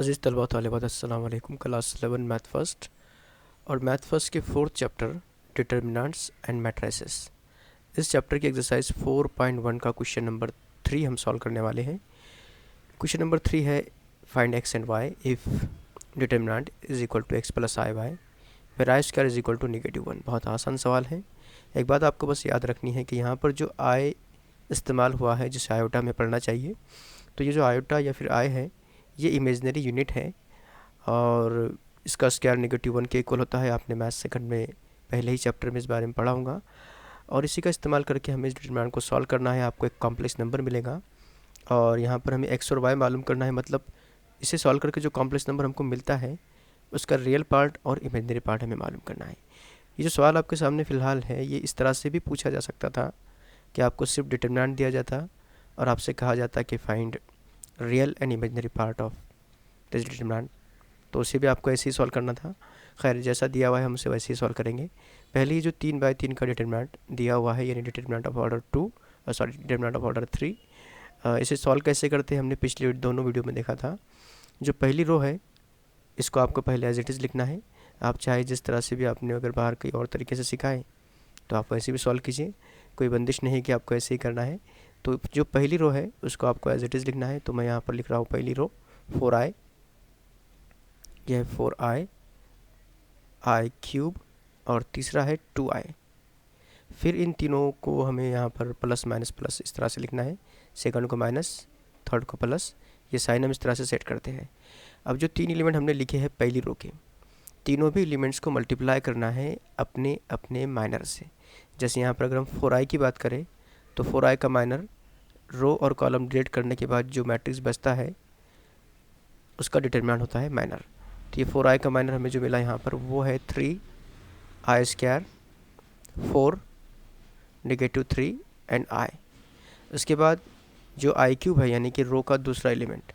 अज़ीज़ तलबा तालिबात अस्सलाम वालेकुम। क्लास 11 मैथ फर्स्ट और मैथ फर्स्ट के fourth chapter determinants and matrices. इस चैप्टर की एक्सरसाइज 4.1 का क्वेश्चन नंबर 3 हम सॉल्व करने वाले हैं। क्वेश्चन नंबर 3 है find x and y if determinant is equal to x plus i y where i square is equal to -1। बहुत आसान सवाल है। एक बात आपको बस याद रखनी है कि यहाँ पर जो आई इस्तेमाल हुआ है जिसे आयोटा में पढ़ना चाहिए, तो ये जो आयोटा या फिर आई है ये इमेजनरी यूनिट है और इसका स्क्वायर -1 के इक्वल होता है। आपने मैथ सेकंड में पहले ही चैप्टर में इस बारे में पढ़ा होगा। और इसी का इस्तेमाल करके हमें इस डिटरमिनेंट को सॉल्व करना है। आपको एक कॉम्प्लेक्स नंबर मिलेगा और यहाँ पर हमें एक्स और वाई मालूम करना है। मतलब इसे सॉल्व करके जो कॉम्प्लेक्स नंबर हमको मिलता है उसका रियल पार्ट और इमेजनरी पार्ट हमें मालूम करना है। ये जो सवाल आपके सामने फ़िलहाल है ये इस तरह से भी पूछा जा सकता था कि आपको सिर्फ डिटरमिनेंट दिया जाता और आपसे कहा जाता कि find real and imaginary part of this determinant, तो उसे भी आपको ऐसे ही सॉल्व करना था। खैर जैसा दिया हुआ है हम उसे वैसे ही सॉल्व करेंगे। पहले ही जो 3/3 का डिटरमिनेंट दिया हुआ है यानी determinant of order 2 determinant of order 3, इसे सॉल्व कैसे करते हैं हमने पिछले दोनों वीडियो में देखा था। जो पहली रो है इसको आपको पहले एज इट इज़ लिखना है। आप चाहे जिस तरह से भी आपने अगर बाहर कई और तरीके से सिखाए तो आप वैसे भी सॉल्व कीजिए, कोई बंदिश नहीं कि आपको ऐसे ही करना है। तो जो पहली रो है उसको आपको एज इट इज़ लिखना है। तो मैं यहाँ पर लिख रहा हूँ पहली रो 4i, यह है 4i आई क्यूब और तीसरा है 2i। फिर इन तीनों को हमें यहाँ पर प्लस माइनस प्लस इस तरह से लिखना है। सेकंड को माइनस, थर्ड को प्लस, ये साइन हम इस तरह से सेट करते हैं। अब जो 3 एलिमेंट हमने लिखे हैं पहली रो के, तीनों भी एलिमेंट्स को मल्टीप्लाई करना है अपने अपने माइनर से। जैसे यहाँ पर अगर हम 4i की बात करें तो 4i का माइनर रो और कॉलम डिलीट करने के बाद जो मैट्रिक्स बचता है उसका डिटरमिनेंट होता है माइनर। तो ये 4i का माइनर हमें जो मिला यहाँ पर वो है 3i स्क्वायर 4 -3 एंड i। उसके बाद जो आई क्यूब है यानी कि रो का दूसरा एलिमेंट,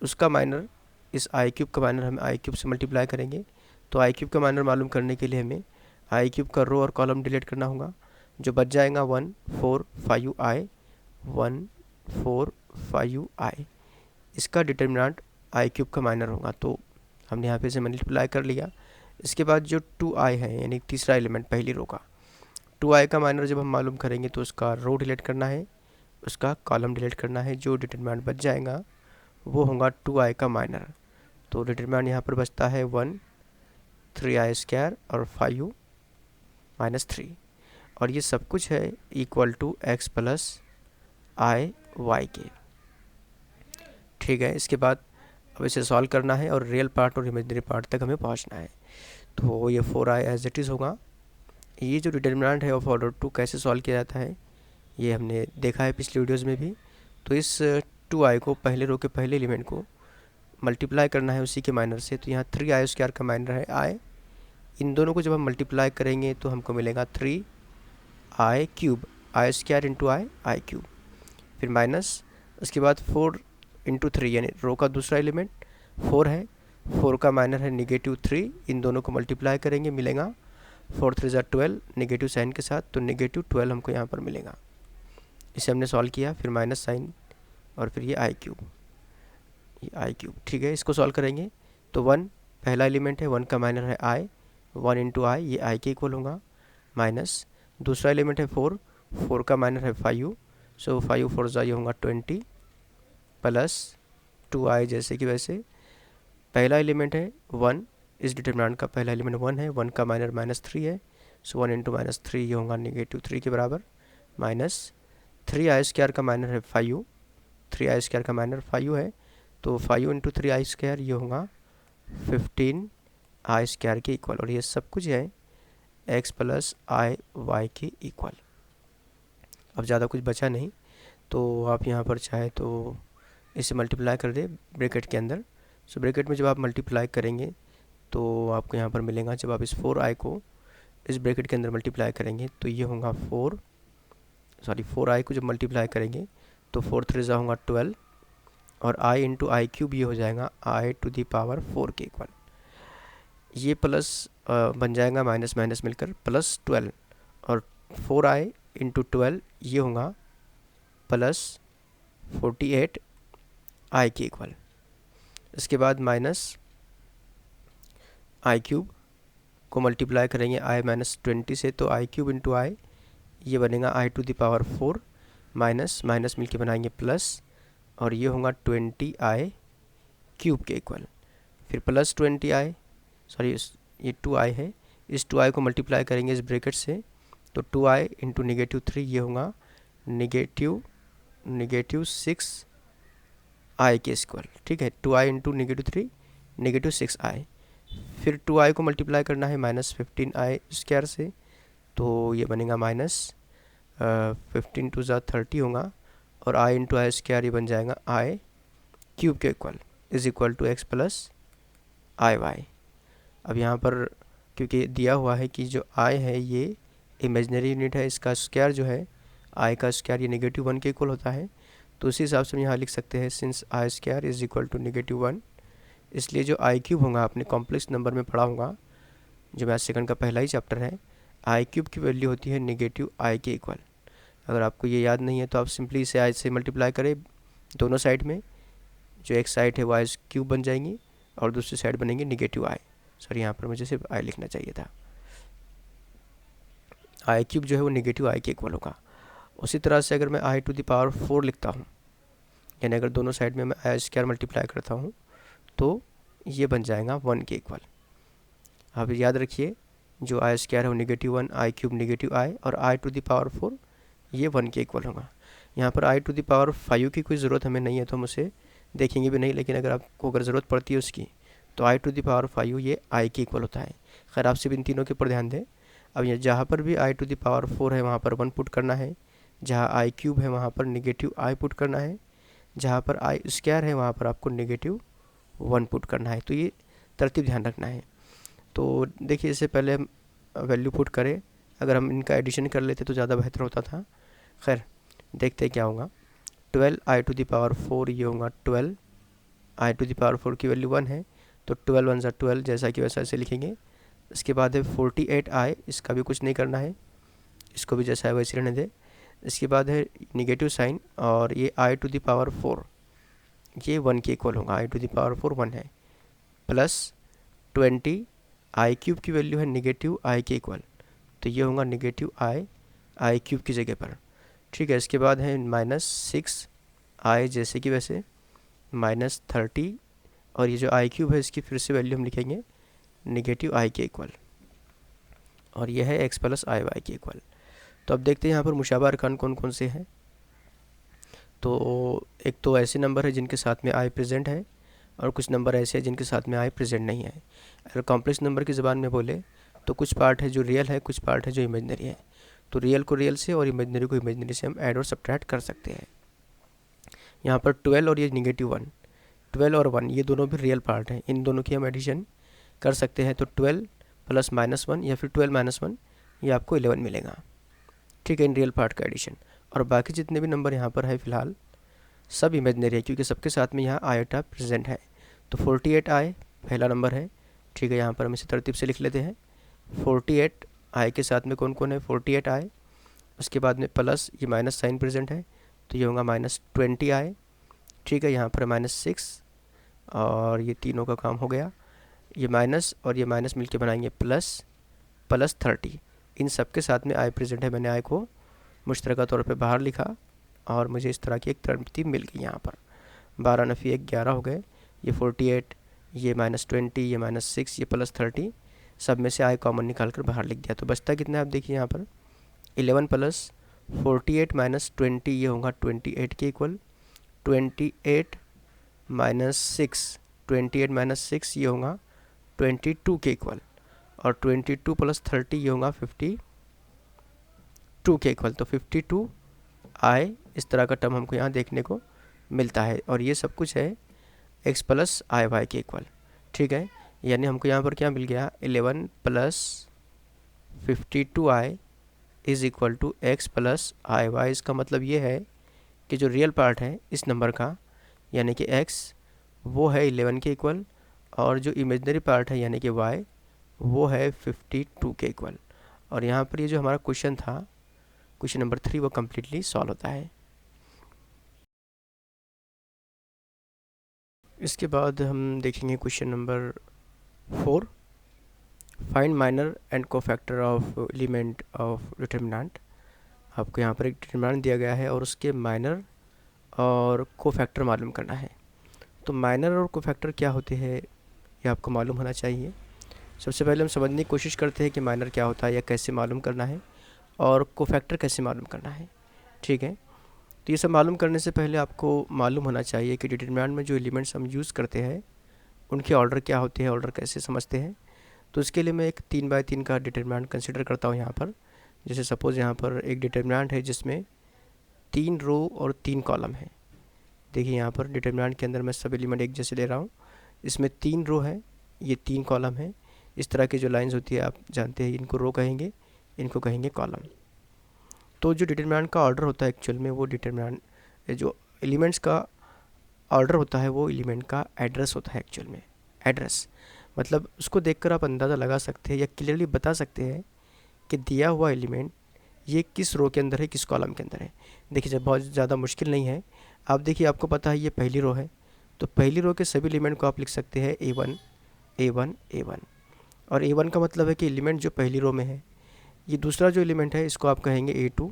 उसका माइनर इस आई क्यूब का माइनर हम आई क्यूब से मल्टीप्लाई करेंगे। तो आई क्यूब का माइनर मालूम करने के लिए हमें आई क्यूब का रो और कॉलम डिलीट करना होगा। जो बच जाएगा 1 4 5 i 1 4 5 i। इसका डिटरमिनेंट आई क्यूब का माइनर होगा, तो हमने यहाँ पे से मल्टीप्लाई कर लिया। इसके बाद जो 2i है यानी तीसरा एलिमेंट पहली रो का, 2i का माइनर जब हम मालूम करेंगे तो उसका रो डिलीट करना है, उसका कॉलम डिलीट करना है। जो डिटरमिनेंट बच जाएगा वो होगा 2i का माइनर। तो डिटरमिनेंट यहाँ पर बचता है 1 3i स्क्वायर और 5 -3। और ये सब कुछ है equal to x plus i y के। ठीक है, इसके बाद अब इसे सॉल्व करना है और रियल पार्ट और इमेजनरी पार्ट तक हमें पहुंचना है। तो ये 4i एज इट इज़ होगा। ये जो डिटरमिनेंट है ऑफ ऑर्डर 2 कैसे सॉल्व किया जाता है ये हमने देखा है पिछले वीडियोज़ में भी। तो इस 2i को पहले रो के पहले एलिमेंट को मल्टीप्लाई करना है उसी के माइनर से। तो यहाँ 3i स्क्वायर का माइनर है i, इन दोनों को जब हम मल्टीप्लाई करेंगे तो हमको मिलेगा 3i क्यूब, आई स्क्वायर इंटू आई क्यूब, फिर माइनस, उसके बाद 4 इंटू 3 यानी रो का दूसरा एलिमेंट 4 है, 4 का माइनर है -3। इन दोनों को मल्टीप्लाई करेंगे मिलेगा 4 3 ज़ा 12 नेगेटिव साइन के साथ, तो -12 हमको यहाँ पर मिलेगा। इसे हमने सॉल्व किया, फिर माइनस साइन और फिर ये आई क्यूब, ये आई क्यूब। ठीक है, इसको सॉल्व करेंगे तो 1 पहला एलिमेंट है, 1 का माइनर है आई, 1 इंटू आई ये आई के इक्वल होगा, माइनस दूसरा एलिमेंट है 4, 4 का माइनर है 5, सो 5 4 ज़ा ये होगा 20 प्लस 2i जैसे कि वैसे। पहला एलिमेंट है 1, इस डिटरमिनेंट का पहला एलिमेंट 1 है, 1 का माइनर -3 है, सो 1 इंटू -3 ये होगा -3 के बराबर, माइनस 3i स्क्वायर का माइनर है 5, 3i स्क्वायर का माइनर 5 है, तो 5 इंटू 3i स्क्वायर ये होगा 15i स्क्वायर के इक्वल। और ये सब कुछ है x प्लस आई वाई के इक्वल। अब ज़्यादा कुछ बचा नहीं, तो आप यहाँ पर चाहे तो इसे मल्टीप्लाई कर दे ब्रैकेट के अंदर। सो ब्रैकेट में जब आप मल्टीप्लाई करेंगे तो आपको यहाँ पर मिलेगा, जब आप इस 4i को इस ब्रैकेट के अंदर मल्टीप्लाई करेंगे तो ये होगा 4i को जब मल्टीप्लाई करेंगे तो 4 3 ज़ा होगा 12 और i इंटू आई क्यूब ये हो जाएगा i टू दी पावर 4 के इक्वल। ये प्लस बन जाएगा माइनस माइनस मिलकर प्लस 12 और 4i इंटू 12 ये होगा प्लस 48 i के इक्वल। इसके बाद माइनस आई क्यूब को मल्टीप्लाई करेंगे आई माइनस 20 से, तो आई क्यूब इंटू आई ये बनेगा i to the power 4 minus minus मिलके बनाएंगे प्लस, और ये होगा 20 आई क्यूब के इक्वल। फिर प्लस 20 आई, सॉरी ये 2 आई है, इस 2 आई को मल्टीप्लाई करेंगे इस ब्रैकेट से, तो 2 आई इंटू -3 ये होगा नेगेटिव 6 आई के इक्वल। ठीक है, 2 आई इंटू -3 -6 आई। फिर 2 आई को मल्टीप्लाई करना है -15 आई स्क्वायर से, तो ये बनेगा -15 टू ज़ा 30 होगा, और आई इंटू आई स्क्वायर ये बन जाएगा आई क्यूब के equal is equal to x plus i y. अब यहाँ पर क्योंकि दिया हुआ है कि जो आई है ये इमेजनरी यूनिट है, इसका स्क्वायर जो है आई का स्क्वायर ये -1 के इक्वल होता है, तो उसी हिसाब से हम यहाँ लिख सकते हैं since i square is equal to -1, इसलिए जो आई क्यूब होगा आपने कॉम्प्लेक्स नंबर में पढ़ा होगा, जो मैथ सेकंड का पहला ही चैप्टर है, आई क्यूब की वैल्यू होती है नेगेटिव आई के इक्वल। अगर आपको ये याद नहीं है तो आप सिंपली इसे आई से मल्टीप्लाई करें दोनों साइड में, जो एक साइड है वो आई क्यूब बन जाएंगी और दूसरी साइड बनेंगे नेगेटिव आई। सॉरी यहाँ पर मुझे सिर्फ आई लिखना चाहिए था, आई क्यूब जो है वो नेगेटिव आई के इक्वल होगा। उसी तरह से अगर मैं आई टू द पावर 4 लिखता हूँ, यानी अगर दोनों साइड में मैं आई स्क्वायर मल्टीप्लाई करता हूँ तो ये बन जाएगा 1 के इक्वल। आप याद रखिए जो आई स्क्वायर है वो -1, आई क्यूब नेगेटिव आई, और आई टू द पावर 4 ये 1 के इक्वल होगा। यहाँ पर आई टू द पावर 5 की कोई ज़रूरत हमें नहीं है, तो हम उसे देखेंगे भी नहीं, लेकिन अगर आपको अगर ज़रूरत पड़ती है उसकी, तो आई टू द पावर 5 ये आई के इक्वल होता है। खैर आप सिर्फ इन तीनों के ऊपर ध्यान दें। अब ये जहाँ पर भी आई टू द पावर 4 है वहाँ पर 1 पुट करना है, जहाँ आई क्यूब है वहाँ पर नेगेटिव आई पुट करना है, जहाँ पर आई स्क्वायर है वहाँ पर आपको -1 पुट करना है। तो ये तरतीब ध्यान रखना है। तो देखिए इससे पहले हम वैल्यू पुट करें, अगर हम इनका एडिशन कर लेते तो ज़्यादा बेहतर होता था। खैर देखते हैं क्या होगा। 12 आई टू द पावर 4 ये होगा 12, आई टू द पावर 4 की वैल्यू 1 है, तो 12 1 12 जैसा कि वैसा ऐसे लिखेंगे। इसके बाद है 48 आई, इसका भी कुछ नहीं करना है, इसको भी जैसा है वैसे रहने दे। इसके बाद है निगेटिव साइन, और ये आई टू द पावर 4 ये 1 के इक्वल होगा, आई टू द पावर 4 1 है, प्लस 20 आई क्यूब की वैल्यू है नेगेटिव आई के इक्वल, तो ये होगा नेगेटिव आई क्यूब की जगह पर। ठीक है, इसके बाद है -6 आई जैसे कि वैसे, -30, और ये जो आई क्यूब है इसकी फिर से वैल्यू हम लिखेंगे नेगेटिव आई के इक्वल, और ये है एक्स प्लस आई वाई के इक्वल। तो अब देखते हैं यहाँ पर मुशाबा अरकान कौन कौन से हैं। तो एक तो ऐसे नंबर है जिनके साथ में आई प्रेजेंट है, और कुछ नंबर ऐसे हैं जिनके साथ में आई प्रेजेंट नहीं है। अगर कॉम्प्लेक्स नंबर की ज़बान में बोले तो कुछ पार्ट है जो रियल है, कुछ पार्ट है जो इमेजनरी है। तो रियल को रियल से और इमेजनरी को इमेजनरी से हम ऐड और सब्ट्रैक्ट कर सकते हैं। यहाँ पर 12 और ये -1, 12 और 1 ये दोनों भी रियल पार्ट हैं, इन दोनों की हम एडिशन कर सकते हैं। तो 12 प्लस -1 या फिर 12 -1 ये आपको 11 मिलेगा। ठीक है, इन रियल पार्ट का एडिशन। और बाकी जितने भी नंबर यहाँ पर है फ़िलहाल सब इमेजनरी है, क्योंकि सबके साथ में यहाँ आयोटा प्रेजेंट है। तो 48 आई पहला नंबर है। ठीक है, यहाँ पर हम इसे तरतीब से लिख लेते हैं। 48 आई के साथ में कौन कौन है, 48 आई, उसके बाद में प्लस ये माइनस साइन प्रेजेंट है, तो ये होगा -20 आई। ठीक है, यहाँ पर -6, और ये तीनों का काम हो गया। ये माइनस और ये माइनस मिलके बनाएंगे +30। इन सब के साथ में आई प्रेजेंट है, मैंने आई को मुश्तरका तौर पे बाहर लिखा, और मुझे इस तरह की एक तरतीब मिल गई। यहाँ पर 12 नफ़ी 1 11 हो गए। ये 48, ये -20, ये -6, ये +30, सब में से आई कॉमन निकाल कर बाहर लिख दिया। तो बचता कितना है आप देखिए यहाँ पर 11 + 48 - 20 ये होगा 28 के इक्वल। 28 - 6, 28 - 6 ये होगा 22 के इक्वल, और 22 + 30 ये होगा 52 के इक्वल। तो 52 आई इस तरह का टर्म हमको यहाँ देखने को मिलता है, और ये सब कुछ है एक्स प्लस आई वाई के इक्वल। ठीक है, यानी हमको यहाँ पर क्या मिल गया, 11 + 52 i is equal to x plus i y. इसका मतलब ये है कि जो रियल पार्ट है इस नंबर का, यानी कि एक्स, वो है 11 के इक्वल, और जो इमेजनरी पार्ट है यानी कि वाई, वो है 52 के इक्वल। और यहाँ पर ये जो हमारा क्वेश्चन था, क्वेश्चन नंबर 3, वो कम्प्लीटली सॉल्व होता है। इसके बाद हम देखेंगे question number 4, find minor and cofactor of element of determinant. आपको यहाँ पर एक डिटर्मिनेंट दिया गया है और उसके माइनर और कोफैक्टर मालूम करना है। तो माइनर और कोफैक्टर क्या होते हैं ये आपको मालूम होना चाहिए। सबसे पहले हम समझने की कोशिश करते हैं कि माइनर क्या होता है या कैसे मालूम करना है और कोफैक्टर कैसे मालूम करना है। ठीक है, तो ये सब मालूम करने से पहले आपको मालूम होना चाहिए कि डिटरमिनेंट में जो एलिमेंट्स हम यूज़ करते हैं उनके ऑर्डर क्या होते हैं, ऑर्डर कैसे समझते हैं। तो इसके लिए मैं एक 3x3 का डिटरमिनेंट कंसिडर करता हूँ यहाँ पर। जैसे सपोज़ यहाँ पर एक डिटरमिनेंट है जिसमें 3 रो और 3 कॉलम है। देखिए यहाँ पर डिटरमिनेंट के अंदर मैं सब एलिमेंट एक जैसे ले रहा हूँ। इसमें 3 रो है, ये 3 कॉलम है। इस तरह की जो लाइंस होती है आप जानते हैं, इनको रो कहेंगे, इनको कहेंगे कॉलम। तो जो डिटरमिनेंट का ऑर्डर होता है एक्चुअल में, वो डिटरमिनेंट जो एलिमेंट्स का ऑर्डर होता है वो एलिमेंट का एड्रेस होता है एक्चुअल में। एड्रेस मतलब उसको देखकर आप अंदाज़ा लगा सकते हैं या क्लियरली बता सकते हैं कि दिया हुआ एलिमेंट ये किस रो के अंदर है, किस कॉलम के अंदर है। देखिए जब बहुत ज़्यादा मुश्किल नहीं है। आप देखिए आपको पता है ये पहली रो है, तो पहली रो के सभी एलिमेंट को आप लिख सकते हैं A1 A1 A1। और A1 का मतलब है कि एलिमेंट जो पहली रो में है। ये दूसरा जो एलिमेंट है इसको आप कहेंगे A2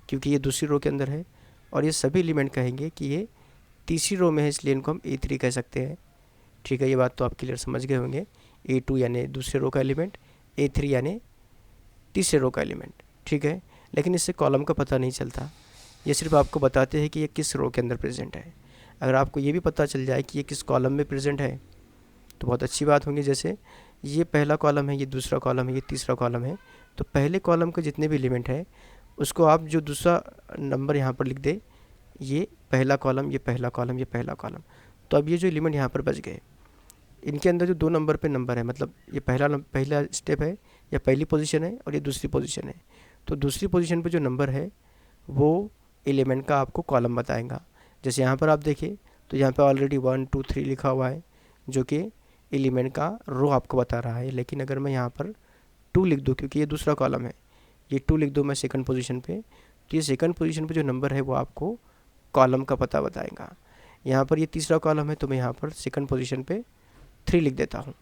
क्योंकि ये दूसरी रो के अंदर है। और ये सभी एलिमेंट कहेंगे कि ये तीसरी रो में है, इसलिए इनको हम A3 कह सकते हैं। ठीक है, ये बात तो आप क्लियर समझ गए होंगे। A2 यानी दूसरे रो का एलिमेंट, A3 यानी तीसरे रो का एलिमेंट। ठीक है, लेकिन इससे कॉलम का पता नहीं चलता, ये सिर्फ आपको बताते हैं कि ये किस रो के अंदर प्रेजेंट है। अगर आपको ये भी पता चल जाए कि ये किस कॉलम में प्रेजेंट है तो बहुत अच्छी बात होगी। जैसे ये पहला कॉलम है, ये दूसरा कॉलम है, ये तीसरा कॉलम है, तो पहले कॉलम के जितने भी एलिमेंट हैं उसको आप जो दूसरा नंबर यहाँ पर लिख दे, ये पहला कॉलम, ये पहला कॉलम, ये पहला कॉलम। तो अब ये जो एलिमेंट यहाँ पर बच गए, इनके अंदर जो 2 नंबर पे नंबर है, मतलब ये पहला स्टेप है या पहली पोजीशन है और ये दूसरी पोजीशन है। तो दूसरी पोजीशन पे जो नंबर है वो एलिमेंट का आपको कॉलम बताएगा। जैसे यहाँ पर आप देखिए तो यहाँ पे ऑलरेडी 1 2 3 लिखा हुआ है जो कि एलिमेंट का रो आपको बता रहा है। लेकिन अगर मैं यहाँ पर 2 लिख दूँ, क्योंकि ये दूसरा कॉलम है, ये 2 लिख दूँ मैं सेकंड पोजीशन पे, तो ये सेकंड पोजीशन पे जो नंबर है वो आपको कॉलम का पता बताएगा। यहाँ पर ये तीसरा कॉलम है तो मैं यहाँ पर सेकंड पोजीशन पे 3 लिख देता हूँ।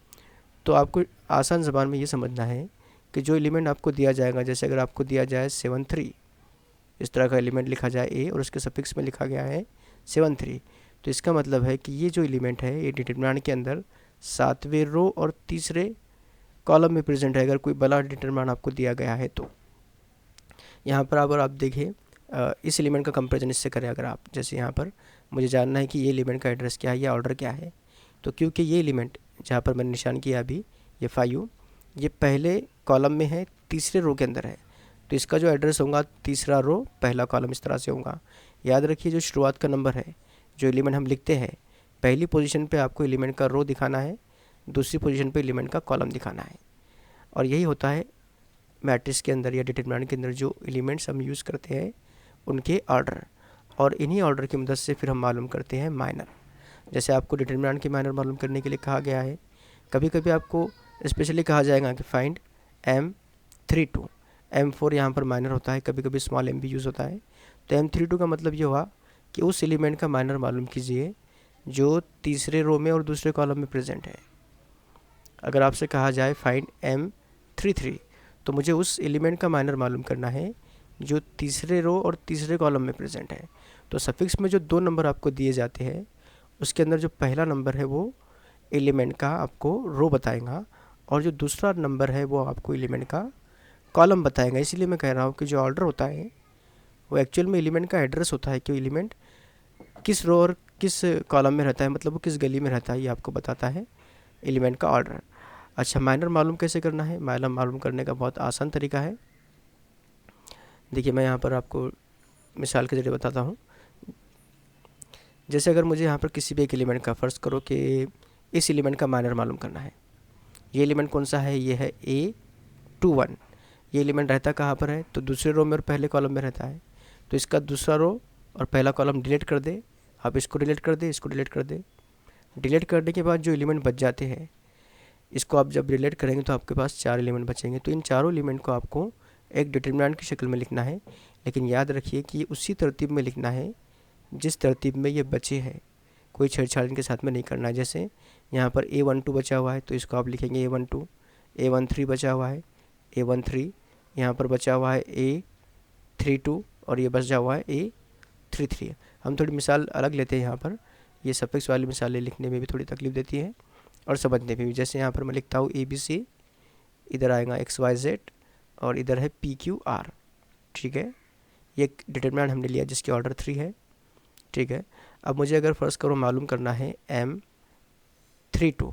तो आपको आसान ज़बान में ये समझना है कि जो एलिमेंट आपको दिया जाएगा, जैसे अगर आपको दिया जाए 7 3, इस तरह का एलिमेंट लिखा जाए A और उसके सफिक्स में लिखा गया है 7 3, तो इसका मतलब है कि ये जो एलिमेंट है ये डिटरमिनेंट के अंदर 7वें रो और तीसरे कॉलम में प्रेजेंट है। अगर कोई बड़ा डिटरमिनेंट आपको दिया गया है तो यहाँ पर अगर आप देखें इस एलिमेंट का कंपेरिजन इससे करें, अगर आप जैसे यहाँ पर मुझे जानना है कि ये एलिमेंट का एड्रेस क्या है या ऑर्डर क्या है, तो क्योंकि ये एलिमेंट जहाँ पर मैंने निशान किया अभी, ये 5 ये पहले कॉलम में है, तीसरे रो के अंदर है, तो इसका जो एड्रेस होगा तीसरा रो पहला कॉलम, इस तरह से होगा। याद रखिए जो शुरुआत का नंबर है, जो एलिमेंट हम लिखते हैं, पहली पोजीशन पे आपको एलिमेंट का रो दिखाना है, दूसरी पोजीशन पे एलिमेंट का कॉलम दिखाना है। और यही होता है मैट्रिक्स के अंदर या डिटरमिनेंट के अंदर जो एलिमेंट्स हम यूज़ करते हैं उनके ऑर्डर, और इन्हीं ऑर्डर की मदद से फिर हम मालूम करते हैं माइनर। जैसे आपको डिटरमिनेंट के माइनर मालूम करने के लिए कहा गया है, कभी कभी आपको स्पेशली कहा जाएगा कि फाइंड M32, M4 यहाँ पर माइनर होता है, कभी कभी स्मॉल m भी यूज़ होता है। तो M32 का मतलब ये हुआ कि उस एलिमेंट का माइनर मालूम कीजिए जो तीसरे रो में और दूसरे कॉलम में प्रेजेंट है। अगर आपसे कहा जाए फाइंड M33, तो मुझे उस एलिमेंट का माइनर मालूम करना है जो तीसरे रो और तीसरे कॉलम में प्रेजेंट है। तो सफिक्स में जो 2 नंबर आपको दिए जाते हैं उसके अंदर जो पहला नंबर है वो एलिमेंट का आपको रो बताएगा और जो दूसरा नंबर है वो आपको एलिमेंट का कॉलम बताएगा। इसीलिए मैं कह रहा हूँ कि जो ऑर्डर होता है वो एक्चुअल में एलिमेंट का एड्रेस होता है कि एलिमेंट किस रो और किस कॉलम में रहता है, मतलब वो किस गली में रहता है, ये आपको बताता है एलिमेंट का ऑर्डर। अच्छा, माइनर मालूम कैसे करना है? माइनर मालूम करने का बहुत आसान तरीका है। देखिए मैं यहाँ पर आपको मिसाल के ज़रिए बताता हूँ। जैसे अगर मुझे यहाँ पर किसी भी एक एलिमेंट का, फ़र्ज़ करो कि इस एलिमेंट का माइनर मालूम करना है। ये एलिमेंट कौन सा है? ये है A21। ये एलिमेंट रहता कहाँ पर है? तो दूसरे रो में और पहले कॉलम में रहता है। तो इसका दूसरा रो और पहला कॉलम डिलीट कर दे। आप इसको डिलीट कर दे, इसको डिलीट कर दे। डिलीट करने के बाद जो एलिमेंट बच जाते हैं, इसको आप जब डिलीट करेंगे तो आपके पास 4 एलिमेंट बचेंगे। तो इन चारों एलिमेंट को आपको एक डिटरमिनेंट की शक्ल में लिखना है, लेकिन याद रखिए कि ये उसी तरतीब में लिखना है जिस तरतीब में ये बचे हैं। कोई छेड़छाड़ इनके साथ में नहीं करना है। जैसे यहाँ पर A12 बचा हुआ है तो इसको आप लिखेंगे A12, A13 बचा हुआ है A13, यहाँ पर बचा हुआ है A32 और ये बचा हुआ है A33। हम थोड़ी मिसाल अलग लेते हैं यहाँ पर, ये सफिक्स वाली मिसालें लिखने में भी थोड़ी तकलीफ देती हैं और समझने में भी। जैसे यहाँ पर मैं लिखता हूँ ABC, इधर आएगा XYZ और इधर है PQR, ठीक है। ये डिटरमिनेंट हमने लिया जिसकी ऑर्डर 3 है, ठीक है। अब मुझे अगर फर्स्ट करो मालूम करना है M32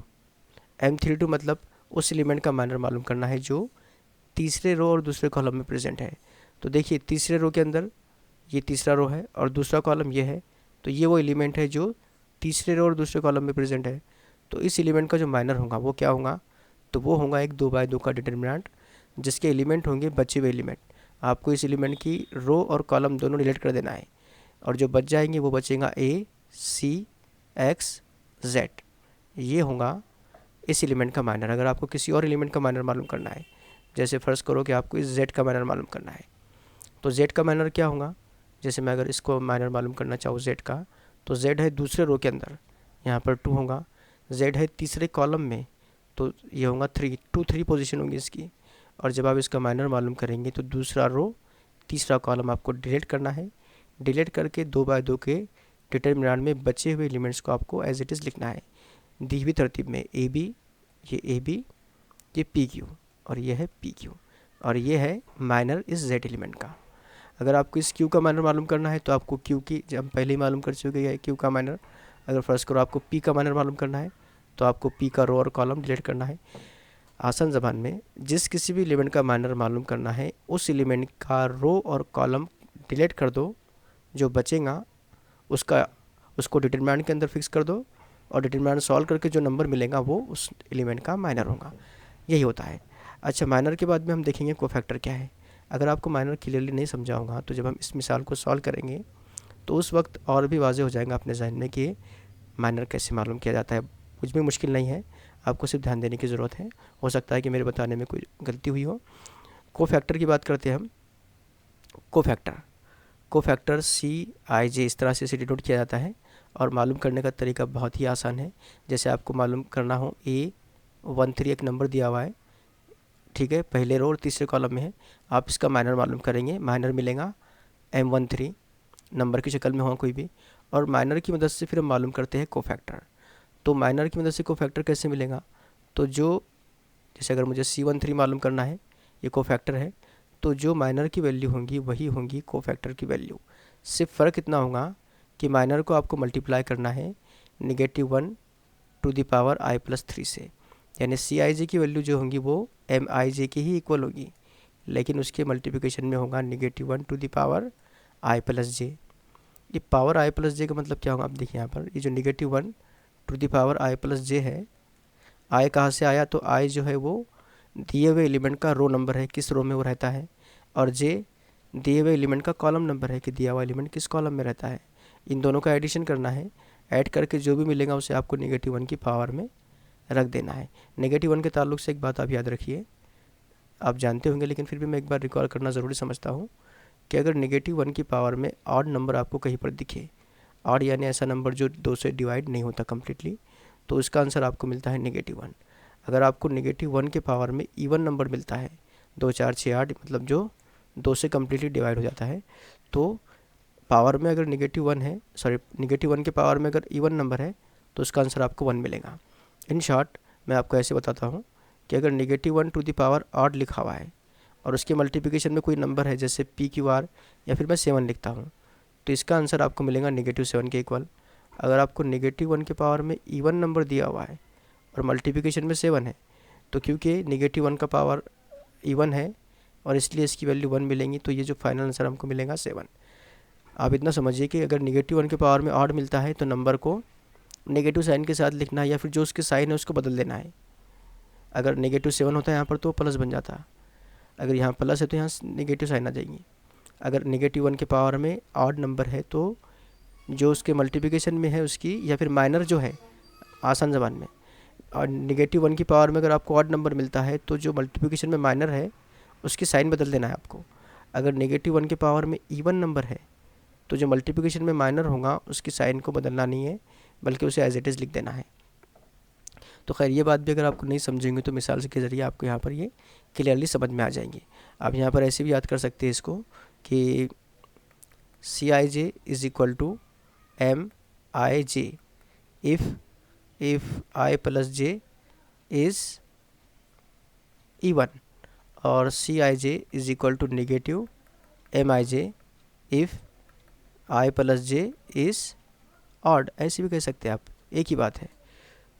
मतलब उस एलिमेंट का माइनर मालूम करना है जो तीसरे रो और दूसरे कॉलम में प्रेजेंट है। तो देखिए तीसरे रो के अंदर ये तीसरा रो है और दूसरा कॉलम ये है, तो ये वो एलिमेंट है जो तीसरे रो और दूसरे कॉलम में प्रेजेंट है। तो इस एलिमेंट का जो माइनर होगा वो क्या होगा, तो वो होगा एक 2/2 का डिटरमिनेंट जिसके एलिमेंट होंगे बचे हुए एलिमेंट। आपको इस एलिमेंट की रो और कॉलम दोनों डिलीट कर देना है और जो बच जाएंगे वो बचेगा A, C, X, Z। ये होगा इस एलिमेंट का माइनर। अगर आपको किसी और एलिमेंट का माइनर मालूम करना है, जैसे फर्स्ट करो कि आपको इस Z का माइनर मालूम करना है, तो Z का माइनर क्या होगा। जैसे मैं अगर इसको माइनर मालूम करना चाहूँ Z का, तो Z है दूसरे रो के अंदर, यहाँ पर 2 होगा। Z है तीसरे कॉलम में, तो ये होगा 3, 2 3 पोजीशन होगी इसकी। और जब आप इसका माइनर मालूम करेंगे तो दूसरा रो तीसरा कॉलम आपको डिलीट करना है। डिलीट करके 2/2 के डिटरमिनेंट में बचे हुए एलिमेंट्स को आपको एज इट इज़ लिखना है दी हुई तरतीब में। AB, ये PQ और ये है PQ और ये है माइनर इस Z एलिमेंट का। अगर आपको इस Q का माइनर मालूम करना है तो आपको Q की, जब पहले ही मालूम कर चुके हैं Q का माइनर। अगर फर्स्ट करो आपको P का माइनर मालूम करना है तो आपको P का रो और कॉलम डिलीट करना है। आसान ज़बान में जिस किसी भी एलिमेंट का माइनर मालूम करना है उस एलिमेंट का रो और कॉलम डिलीट कर दो, जो बचेगा उसको डिटरमिनेंट के अंदर फिक्स कर दो और डिटरमिनेंट सॉल्व करके जो नंबर मिलेगा वो उस एलिमेंट का माइनर होगा। यही होता है। अच्छा, माइनर के बाद में हम देखेंगे कोफैक्टर क्या है। अगर आपको माइनर क्लियरली नहीं समझा होगा तो जब हम इस मिसाल को सॉल्व करेंगे तो उस वक्त और भी वाज़ेह हो जाएगा अपने जहन में कि माइनर कैसे मालूम किया जाता है। कुछ भी मुश्किल नहीं है, आपको सिर्फ ध्यान देने की ज़रूरत है। हो सकता है कि मेरे बताने में कोई गलती हुई हो। कोफैक्टर की बात करते हैं हम। कोफैक्टर CIJ इस तरह से डिनोट किया जाता है और मालूम करने का तरीका बहुत ही आसान है। जैसे आपको मालूम करना हो A13 एक नंबर दिया हुआ है, ठीक है, पहले रो और तीसरे कॉलम में है। आप इसका माइनर मालूम करेंगे, माइनर मिलेगा M13, नंबर की शक्ल में हो कोई भी, और माइनर की मदद से फिर हम मालूम करते हैं कोफैक्टर। तो माइनर की मदद से कोफैक्टर कैसे मिलेगा, तो जैसे अगर मुझे C13 मालूम करना है, ये कोफैक्टर है, तो जो माइनर की वैल्यू होंगी वही होंगी कोफैक्टर की वैल्यू। सिर्फ फ़र्क इतना होगा कि माइनर को आपको मल्टीप्लाई करना है -1 टू द पावर i+3 से, यानी CIJ की वैल्यू जो होंगी वो MIJ के ही इक्वल होगी, लेकिन उसके मल्टीप्लिकेशन में होगा -1 टू द पावर i+j। ये पावर i+j का मतलब क्या होगा, आप देखिए यहाँ पर ये जो -1 टू द पावर i+j है, i कहाँ से आया, तो i जो है वो दिए हुए एलिमेंट का रो नंबर है, किस रो में वो रहता है, और j दिए हुए एलिमेंट का कॉलम नंबर है कि दिया हुआ एलिमेंट किस कॉलम में रहता है। इन दोनों का एडिशन करना है, ऐड करके जो भी मिलेगा उसे आपको -1 की पावर में रख देना है। -1 के ताल्लुक से एक बात आप याद रखिए, आप जानते होंगे लेकिन फिर भी मैं एक बार रिकॉल करना ज़रूरी समझता हूँ कि अगर -1 की पावर में ऑड नंबर आपको कहीं पर दिखे, ऑड यानी ऐसा नंबर जो 2 से डिवाइड नहीं होता कम्प्लीटली, तो उसका आंसर आपको मिलता है -1। अगर आपको -1 के पावर में इवन नंबर मिलता है 2 4 6 8, मतलब जो 2 से कम्प्लीटली डिवाइड हो जाता है, तो पावर में अगर -1 है, -1 के पावर में अगर इवन नंबर है तो उसका आंसर आपको 1 मिलेगा। इन शॉर्ट मैं आपको ऐसे बताता हूँ कि अगर -1 टू द पावर ऑड लिखा हुआ है और उसके मल्टीप्लिकेशन में कोई नंबर है जैसे PQR या फिर मैं 7 लिखता हूँ, तो इसका आंसर आपको मिलेगा -7 के इक्वल। अगर आपको -1 के पावर में इवन नंबर दिया हुआ है और मल्टीप्लिकेशन में 7 है, तो क्योंकि -1 का पावर इवन है और इसलिए इसकी वैल्यू 1 मिलेंगी, तो ये जो फाइनल आंसर हमको मिलेगा 7। आप इतना समझिए कि अगर -1 के पावर में ऑड मिलता है तो नंबर को नेगेटिव साइन के साथ लिखना है या फिर जो उसके साइन है उसको बदल देना है। अगर -7 होता है यहाँ पर तो प्लस बन जाता, अगर यहाँ प्लस है तो यहाँ नेगेटिव साइन आ जाएंगी। अगर -1 के पावर में ऑड नंबर है तो जो उसके मल्टीप्लिकेशन में है उसकी, या फिर माइनर जो है आसान ज़बान में, और -1 की पावर में अगर आपको ऑड नंबर मिलता है तो जो मल्टीप्लिकेशन में माइनर है उसकी साइन बदल देना है आपको। अगर -1 के पावर में इवन नंबर है तो जो मल्टीप्लिकेशन में माइनर होगा उसकी साइन को बदलना नहीं है, बल्कि उसे एज इट इज़ लिख देना है। तो खैर ये बात भी अगर आपको नहीं समझेंगे तो मिसाल के ज़रिए आपको यहाँ पर ये क्लियरली समझ में आ जाएंगी। आप यहाँ पर ऐसे भी याद कर सकते हैं इसको कि Cij is equal to Mij if I plus j is even, और Cij is equal to negative Mij if I plus j is odd. ऐसे भी कह सकते हैं आप, एक ही बात है।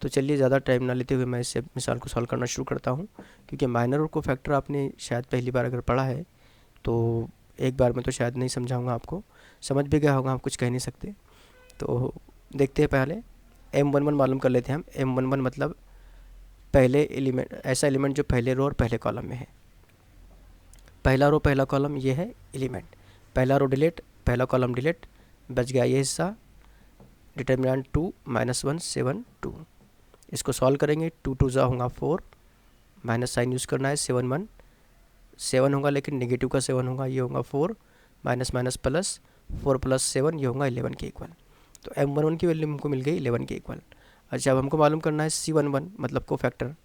तो चलिए ज़्यादा टाइम ना लेते हुए मैं इस मिसाल को सॉल्व करना शुरू करता हूँ, क्योंकि माइनर और कोफैक्टर आपने शायद पहली बार अगर पढ़ा है तो एक बार में तो शायद नहीं समझाऊंगा, आपको समझ भी गया होगा, आप कुछ कह नहीं सकते। तो देखते हैं, पहले M11 मालूम कर लेते हैं हम। M11 मतलब पहले एलिमेंट, ऐसा एलिमेंट जो पहले रो और पहले कॉलम में है। पहला रो पहला कॉलम ये है एलिमेंट, पहला रो डिलीट, पहला कॉलम डिलीट, बच गया ये हिस्सा। डिटर्मिनेंट 2 -1 7 2। इसको सॉल्व करेंगे, 2 2 जा होगा 4, माइनस साइन यूज़ करना है। 7 1 7 होगा, लेकिन नेगेटिव का 7 होगा, ये होगा 4, माइनस माइनस प्लस, 4 प्लस 7 ये होगा 11 के इक्वल। तो M11 की वैल्यू हमको मिल गई 11 के इक्वल। अच्छा, अब हमको मालूम करना है C11 मतलब कोफैक्टर।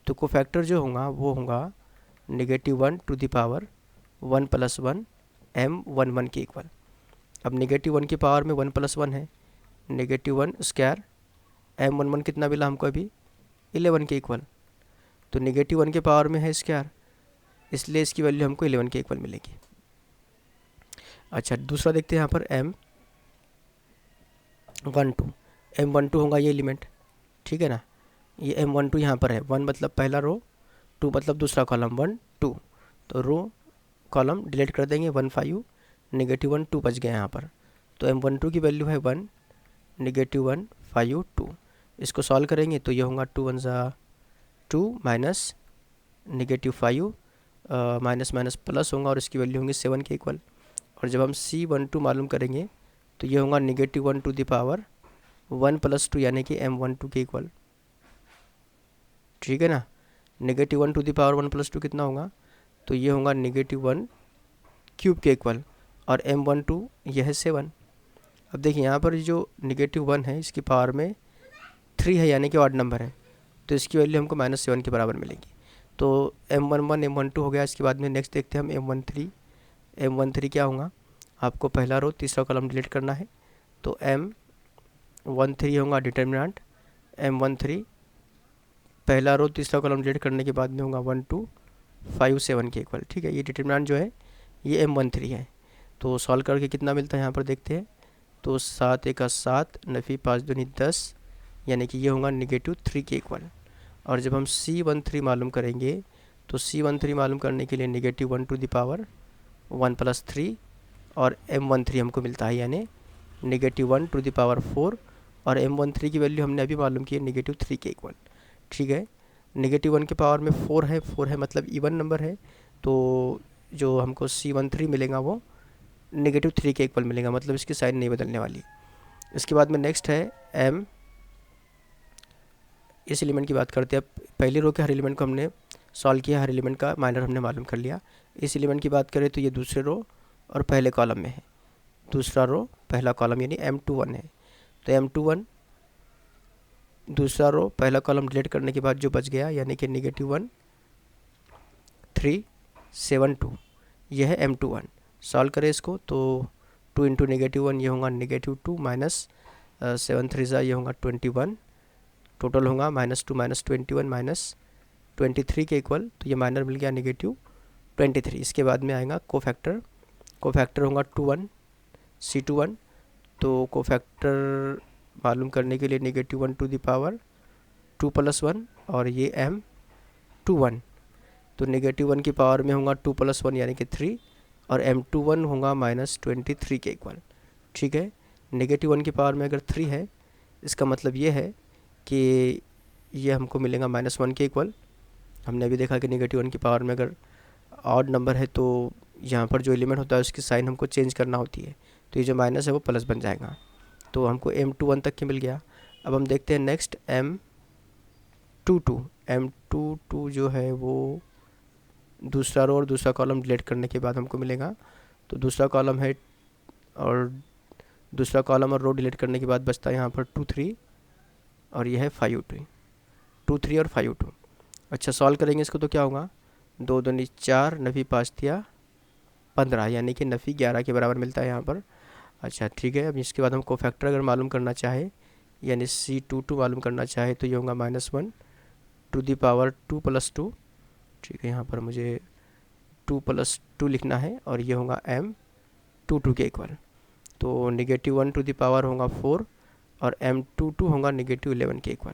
तो कोफैक्टर जो होगा वो होगा -1 टू द पावर 1 + 1 M11 के इक्वल। अब -1 की पावर में 1 + 1 है, -1 स्क्वायर M11 कितना मिला हमको अभी 11 के इक्वल। तो -1 के पावर में है स्क्वायर, इसलिए इसकी वैल्यू हमको 11 के इक्वल मिलेगी। अच्छा, दूसरा देखते हैं यहाँ पर M12 होगा ये एलिमेंट, ठीक है ना। ये M12 यहाँ पर है, 1 मतलब पहला रो, 2 मतलब दूसरा कॉलम, 1 2। तो रो कॉलम डिलीट कर देंगे, 1 5 -1 2 बच गए यहाँ पर। तो M12 की वैल्यू है 1 -1 5 2। इसको सॉल्व करेंगे तो ये होगा 2 1 ज़ा 2 माइनस -5 माइनस माइनस प्लस होगा, और इसकी वैल्यू होंगी 7 के इक्वल। और जब हम C12 मालूम करेंगे तो ये होगा -1 टू द पावर 1 + 2 यानी कि M12 के इक्वल, ठीक है ना। -1 टू द पावर 1 + 2 कितना होगा, तो ये होगा -1 क्यूब के इक्वल, और M12 यह है 7। अब देखिए यहाँ पर जो -1 है इसकी पावर में 3 है, यानी कि ऑड नंबर है, तो इसकी वैल्यू हमको -7 के बराबर मिलेगी। तो M11 M12 हो गया। इसके बाद में नेक्स्ट देखते हैं हम M13 क्या होगा, आपको पहला रो तीसरा कॉलम डिलीट करना है। तो M13 होगा डिटर्मिनेंट M13, पहला रो तीसरा कॉलम डिलीट करने के बाद में होगा 1 2 5 7 के इक्वल, ठीक है। ये डिटर्मिनेंट जो है ये M13 है। तो सॉल्व करके कितना मिलता है यहाँ पर देखते हैं। तो 7 1 7 नफ़ी 5 दूनी 10, यानी कि ये होगा -3 के इक्वल। और जब हम C13 मालूम करेंगे तो C13 मालूम करने के लिए -1 टू द पावर 1 + 3, और M13 हमको मिलता है यानी -1 टू द पावर 4, और M13 की वैल्यू हमने अभी मालूम की है -3 के इक्वल, ठीक है। -1 के पावर में 4 है मतलब इवन नंबर है, तो जो हमको C13 मिलेगा वो -3 के इक्वल मिलेगा, मतलब इसकी साइन नहीं बदलने वाली। इसके बाद में नेक्स्ट है इस एलिमेंट की बात करते हैं। अब पहले रो के हर एलिमेंट को हमने सॉल्व किया, हर एलिमेंट का माइनर हमने मालूम कर लिया। इस एलिमेंट की बात करें तो ये दूसरे रो और पहले कॉलम में है, दूसरा रो पहला कॉलम यानी M21 है। तो M21 दूसरा रो पहला कॉलम डिलीट करने के बाद जो बच गया, यानी कि -1 3 7 2, यह है M21। सॉल्व करें इसको तो 2 × -1 ये होगा -2 माइनस 7 3 ज़ा ये होगा 21, टोटल होगा -2 -21 -23 के इक्वल। तो ये माइनर मिल गया -23। इसके बाद में आएगा कोफैक्टर होगा 21 C21। तो कोफैक्टर मालूम करने के लिए -1 टू द पावर 2 + 1, और ये M21। तो -1 की पावर में होगा 2 + 1 यानी कि 3, और M21 होगा -23 के इक्वल, ठीक है। -1 की पावर में अगर 3 है, इसका मतलब ये है कि ये हमको मिलेगा -1 के इक्वल। हमने अभी देखा कि -1 की पावर में अगर ऑड नंबर है तो यहाँ पर जो एलिमेंट होता है उसकी साइन हमको चेंज करना होती है, तो ये जो माइनस है वो प्लस बन जाएगा। तो हमको M21 तक के मिल गया। अब हम देखते हैं नेक्स्ट M22 जो है वो दूसरा रो और दूसरा कॉलम डिलीट करने के बाद हमको मिलेगा। तो दूसरा कॉलम है और दूसरा कॉलम और रो डिलीट करने के बाद बचता है यहाँ पर 2 3 और ये है 5 2 3 और 5 2। अच्छा, सॉल्व करेंगे इसको तो क्या होगा, 2 दूनी 4, नफ़ी 5 दिया 15, यानी कि नफ़ी 11 के बराबर मिलता है यहाँ पर। अच्छा ठीक है, अब इसके बाद हम कोफैक्टर अगर मालूम करना चाहे यानी C22 मालूम करना चाहे तो ये होगा -1 टू दी पावर 2 + 2। ठीक है, यहाँ पर मुझे 2 + 2 लिखना है और ये होगा M22 के इक्वल। तो -1 टू दी पावर होगा 4 और M22 होगा -11 के इक्वल।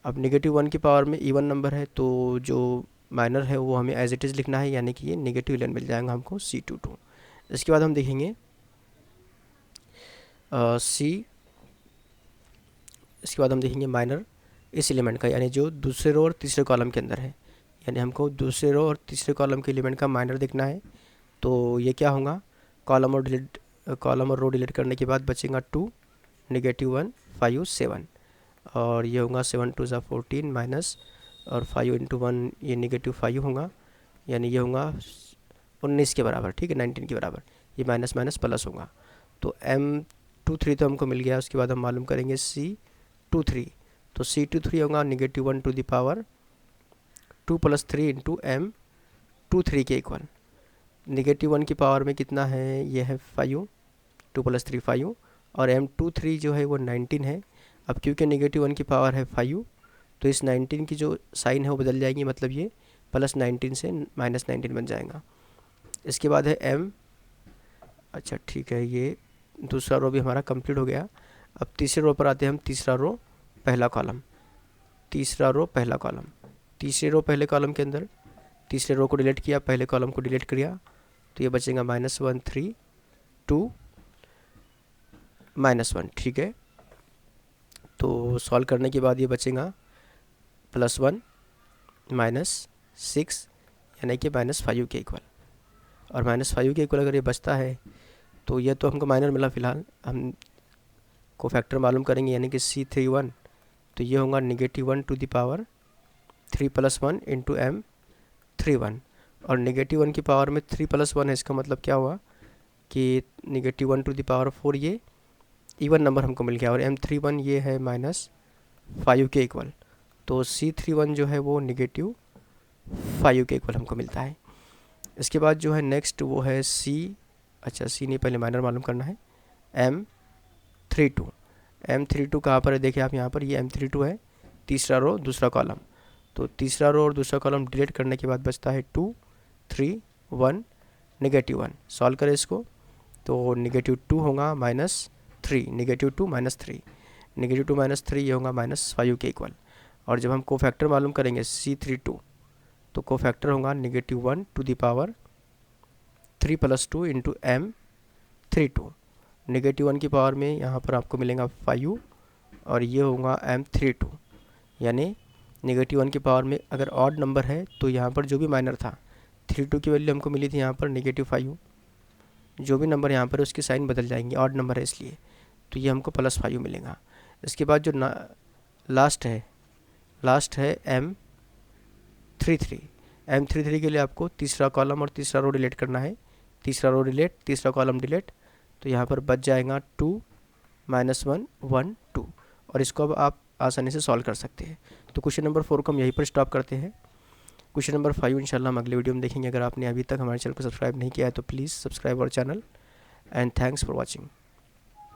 अब -1 की पावर में इवन नंबर है तो जो माइनर है वो हमें एज इट इज़ लिखना है, यानी कि ये -11 मिल जाएगा हमको C22। इसके बाद हम देखेंगे इसके बाद हम देखेंगे माइनर इस एलिमेंट का, यानी जो दूसरे रो और तीसरे कॉलम के अंदर है, यानी हमको दूसरे रो और तीसरे कॉलम के एलिमेंट का माइनर देखना है। तो ये क्या होगा, कॉलम और रो डिलीट करने के बाद बचेगा 2 -1 5 7 और ये होगा 7 2 14 माइनस और 5 × 1 ये -5 होगा, यानी ये होगा 19 के बराबर। ठीक है, 19 के बराबर, ये माइनस माइनस प्लस होगा। तो M23 तो हमको मिल गया। उसके बाद हम मालूम करेंगे C23। तो C23 होगा -1 टू दी पावर 2 + 3 × M23 के इक्वल। -1 की पावर में कितना है, ये है 5, 2 + 3 5 और M23 जो है वो 19 है। अब क्योंकि -1 की पावर है 5 तो इस 19 की जो साइन है वो बदल जाएगी, मतलब ये +19 से -19 बन जाएगा। इसके बाद है M। अच्छा ठीक है, ये दूसरा रो भी हमारा कंप्लीट हो गया। अब तीसरे रो पर आते हैं हम। तीसरा रो पहला कॉलम, तीसरा रो पहला कॉलम, तीसरे रो पहले कॉलम के अंदर तीसरे रो को डिलीट किया, पहले कॉलम को डिलीट किया, तो ये बचेगा -1 3 2 -1। ठीक है, तो सॉल्व करने के बाद ये बचेगा +1 -6 यानी कि -5 के इक्वल। और -5 के इक्वल अगर ये बचता है तो ये तो हमको माइनर मिला फ़िलहाल। हम कोफैक्टर मालूम करेंगे, यानी कि C31, तो ये होगा -1 टू दी पावर 3 + 1 × M31 और -1 की पावर में 3 + 1 है, इसका मतलब क्या हुआ कि -1 टू दी पावर 4 ये इवन नंबर हमको मिल गया और M31 ये है -5 के इक्वल। तो C31 जो है वो -5 के इक्वल हमको मिलता है। इसके बाद जो है नेक्स्ट वो है अच्छा C नहीं, पहले माइनर मालूम करना है। M32, M32 कहाँ पर है, देखिए आप यहाँ पर, ये M32 है, तीसरा रो दूसरा कॉलम। तो तीसरा रो और दूसरा कॉलम डिलीट करने के बाद बचता है 2 3 1 -1। सॉल्व करें इसको तो -2 होगा -3, -2 -3, -2 -3 ये होगा -5 के इक्वल। और जब हम कोफैक्टर मालूम करेंगे C32 तो कोफैक्टर होगा -1 टू दी पावर 3 + 2 × M32। -1 की पावर में यहाँ पर आपको मिलेगा 5 और ये होगा M32, यानी -1 की पावर में अगर ऑड नंबर है तो यहाँ पर जो भी माइनर था 32 की वैल्यू हमको मिली थी यहाँ पर -5, जो भी नंबर यहाँ पर है उसकी साइन बदल जाएंगे, ऑड नंबर है इसलिए, तो ये हमको +5 मिलेगा। इसके बाद जो लास्ट है M33 के लिए आपको तीसरा कॉलम और तीसरा रो डिलीट करना है। तीसरा रो डिलीट, तीसरा कॉलम डिलीट, तो यहाँ पर बच जाएगा 2 -1 1 2 और इसको अब आप आसानी से सॉल्व कर सकते हैं। तो क्वेश्चन नंबर 4 को हम यहीं पर स्टॉप करते हैं। क्वेश्चन नंबर 5 इंशाल्लाह हम अगले वीडियो में देखेंगे। अगर आपने अभी तक हमारे चैनल को सब्सक्राइब नहीं किया है तो please subscribe our channel and thanks for watching.